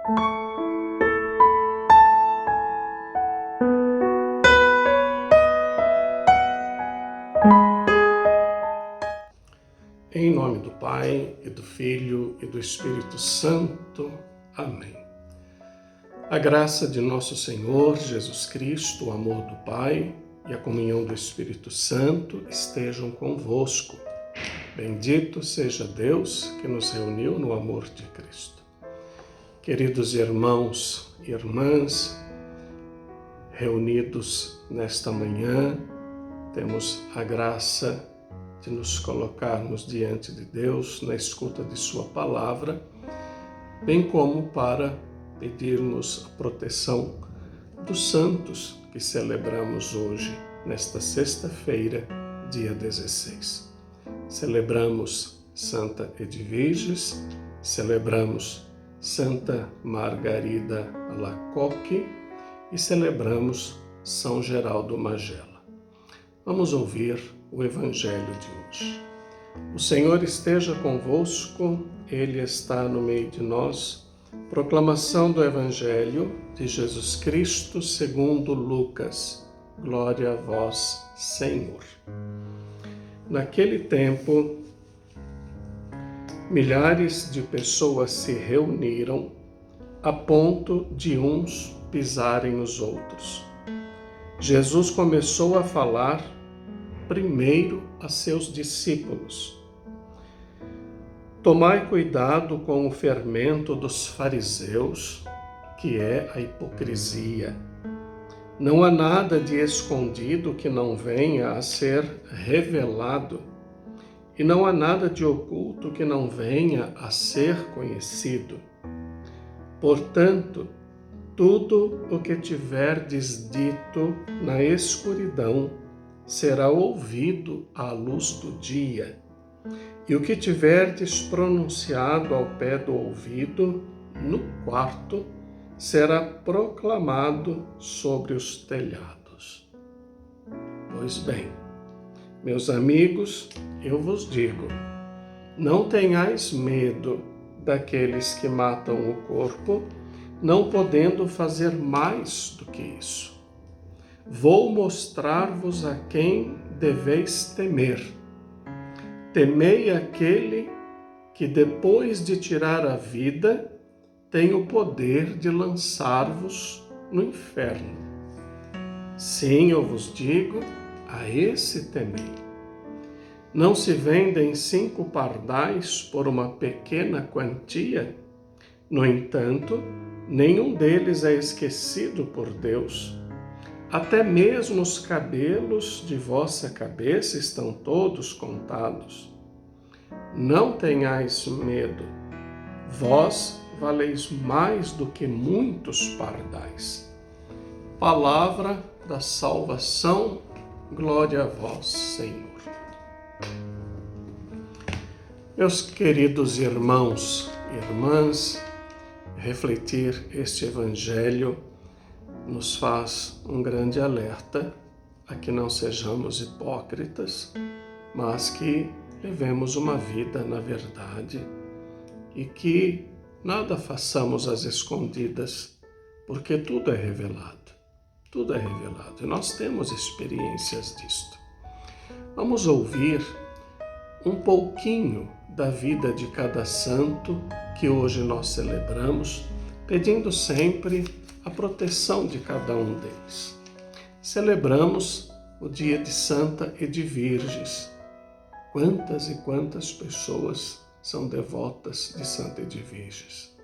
Em nome do Pai, e do Filho, e do Espírito Santo. Amém. A graça de nosso Senhor Jesus Cristo, o amor do Pai e a comunhão do Espírito Santo estejam convosco. Bendito seja Deus que nos reuniu no amor de Cristo. Queridos irmãos e irmãs, reunidos nesta manhã, temos a graça de nos colocarmos diante de Deus na escuta de sua palavra, bem como para pedirmos a proteção dos santos que celebramos hoje, nesta sexta-feira, dia 16. Celebramos Santa Edviges, celebramos Santa Margarida Alacoque e celebramos São Geraldo Magela. Vamos ouvir o Evangelho de hoje. O Senhor esteja convosco, Ele está no meio de nós. Proclamação do Evangelho de Jesus Cristo segundo Lucas. Glória a vós, Senhor. Naquele tempo, milhares de pessoas se reuniram a ponto de uns pisarem os outros. Jesus começou a falar primeiro a seus discípulos. Tomai cuidado com o fermento dos fariseus, que é a hipocrisia. Não há nada de escondido que não venha a ser revelado, e não há nada de oculto que não venha a ser conhecido. Portanto, tudo o que tiverdes dito na escuridão será ouvido à luz do dia, e o que tiverdes pronunciado ao pé do ouvido, no quarto, será proclamado sobre os telhados. Pois bem, meus amigos, eu vos digo, não tenhais medo daqueles que matam o corpo, não podendo fazer mais do que isso. Vou mostrar-vos a quem deveis temer. Temei aquele que, depois de tirar a vida, tem o poder de lançar-vos no inferno. Sim, eu vos digo, a esse temei. Não se vendem 5 pardais por uma pequena quantia? No entanto, nenhum deles é esquecido por Deus. Até mesmo os cabelos de vossa cabeça estão todos contados. Não tenhais medo, vós valeis mais do que muitos pardais. Palavra da salvação, glória a vós, Senhor. Meus queridos irmãos e irmãs, refletir este Evangelho nos faz um grande alerta a que não sejamos hipócritas, mas que levemos uma vida na verdade e que nada façamos às escondidas, porque tudo é revelado. Tudo é revelado e nós temos experiências disto. Vamos ouvir um pouquinho da vida de cada santo que hoje nós celebramos, pedindo sempre a proteção de cada um deles. Celebramos o dia de Santa Edviges. Quantas e quantas pessoas são devotas de Santa Edviges.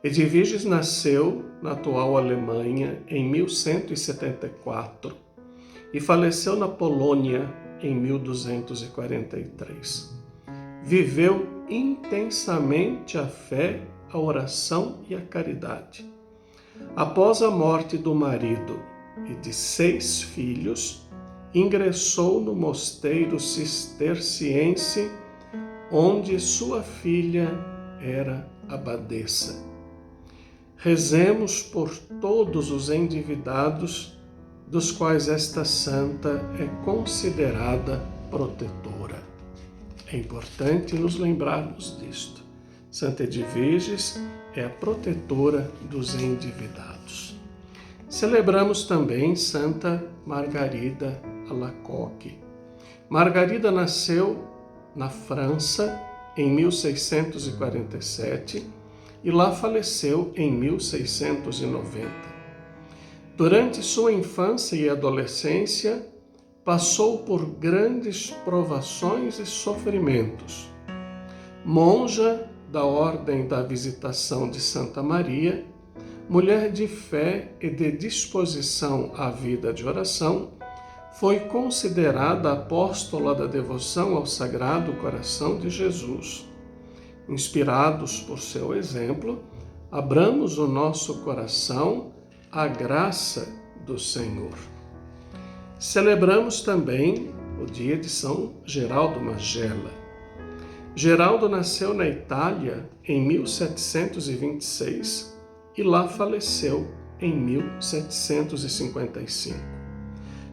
Edviges nasceu na atual Alemanha em 1174 e faleceu na Polônia em 1243. Viveu intensamente a fé, a oração e a caridade. Após a morte do marido e de 6 filhos, ingressou no mosteiro cisterciense, onde sua filha era abadesa. Rezemos por todos os endividados, dos quais esta santa é considerada protetora. É importante nos lembrarmos disto. Santa Edviges é a protetora dos endividados. Celebramos também Santa Margarida Alacoque. Margarida nasceu na França em 1647 e lá faleceu em 1690. Durante sua infância e adolescência, passou por grandes provações e sofrimentos. Monja da Ordem da Visitação de Santa Maria, mulher de fé e de disposição à vida de oração, foi considerada apóstola da devoção ao Sagrado Coração de Jesus. Inspirados por seu exemplo, abramos o nosso coração à graça do Senhor. Celebramos também o dia de São Geraldo Magela. Geraldo nasceu na Itália em 1726 e lá faleceu em 1755.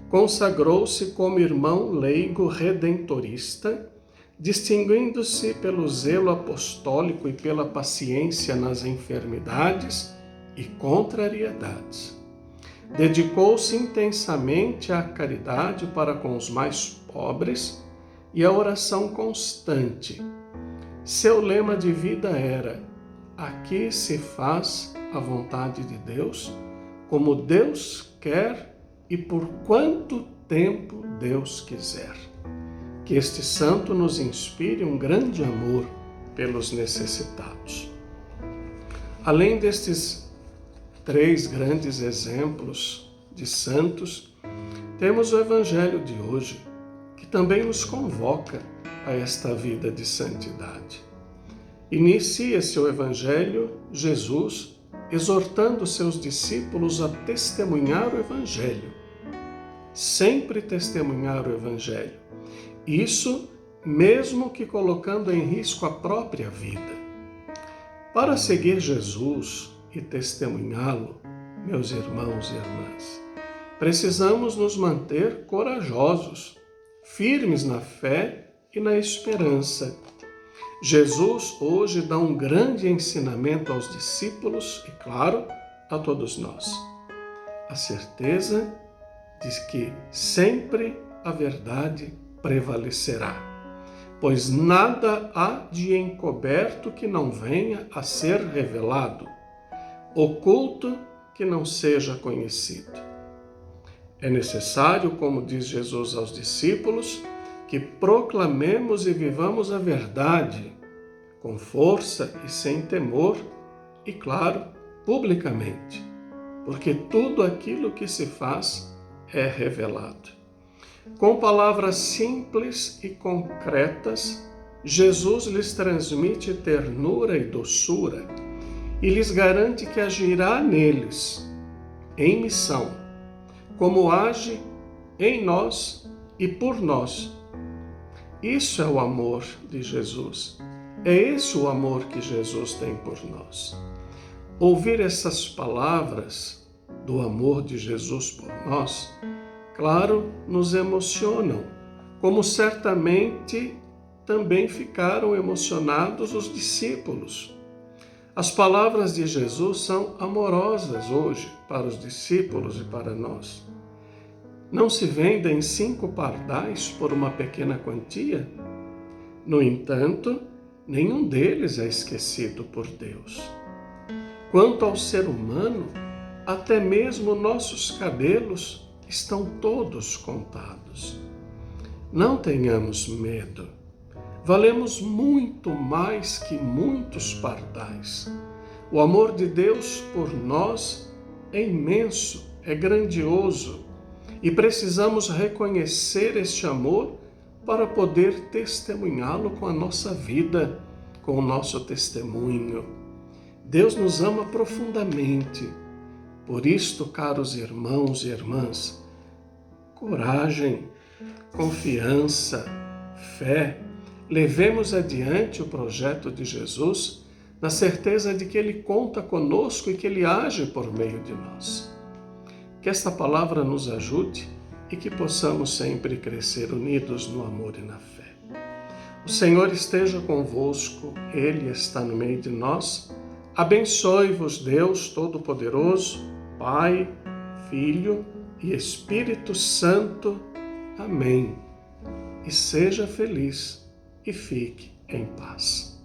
Consagrou-se como irmão leigo redentorista, distinguindo-se pelo zelo apostólico e pela paciência nas enfermidades e contrariedades. Dedicou-se intensamente à caridade para com os mais pobres e à oração constante. Seu lema de vida era: aqui se faz a vontade de Deus, como Deus quer e por quanto tempo Deus quiser. Que este santo nos inspire um grande amor pelos necessitados. Além destes 3 grandes exemplos de santos, temos o Evangelho de hoje, que também nos convoca a esta vida de santidade. Inicia-se o Evangelho, Jesus exortando seus discípulos a testemunhar o Evangelho. Sempre testemunhar o Evangelho. Isso mesmo que colocando em risco a própria vida. Para seguir Jesus e testemunhá-lo, meus irmãos e irmãs, precisamos nos manter corajosos, firmes na fé e na esperança. Jesus hoje dá um grande ensinamento aos discípulos e, claro, a todos nós. A certeza de que sempre a verdade prevalecerá, pois nada há de encoberto que não venha a ser revelado, oculto que não seja conhecido. É necessário, como diz Jesus aos discípulos, que proclamemos e vivamos a verdade, com força e sem temor, e, claro, publicamente, porque tudo aquilo que se faz é revelado. Com palavras simples e concretas, Jesus lhes transmite ternura e doçura e lhes garante que agirá neles, em missão, como age em nós e por nós. Isso é o amor de Jesus. É esse o amor que Jesus tem por nós. Ouvir essas palavras do amor de Jesus por nós, claro, nos emocionam, como certamente também ficaram emocionados os discípulos. As palavras de Jesus são amorosas hoje para os discípulos e para nós. Não se vendem 5 pardais por uma pequena quantia? No entanto, nenhum deles é esquecido por Deus. Quanto ao ser humano, até mesmo nossos cabelos estão todos contados. Não tenhamos medo. Valemos muito mais que muitos pardais. O amor de Deus por nós é imenso, é grandioso, e precisamos reconhecer este amor para poder testemunhá-lo com a nossa vida, com o nosso testemunho. Deus nos ama profundamente. Por isto, caros irmãos e irmãs, coragem, confiança, fé, levemos adiante o projeto de Jesus na certeza de que Ele conta conosco e que Ele age por meio de nós. Que esta palavra nos ajude e que possamos sempre crescer unidos no amor e na fé. O Senhor esteja convosco, Ele está no meio de nós. Abençoe-vos Deus Todo-Poderoso, Pai, Filho e Espírito Santo. Amém. E seja feliz e fique em paz.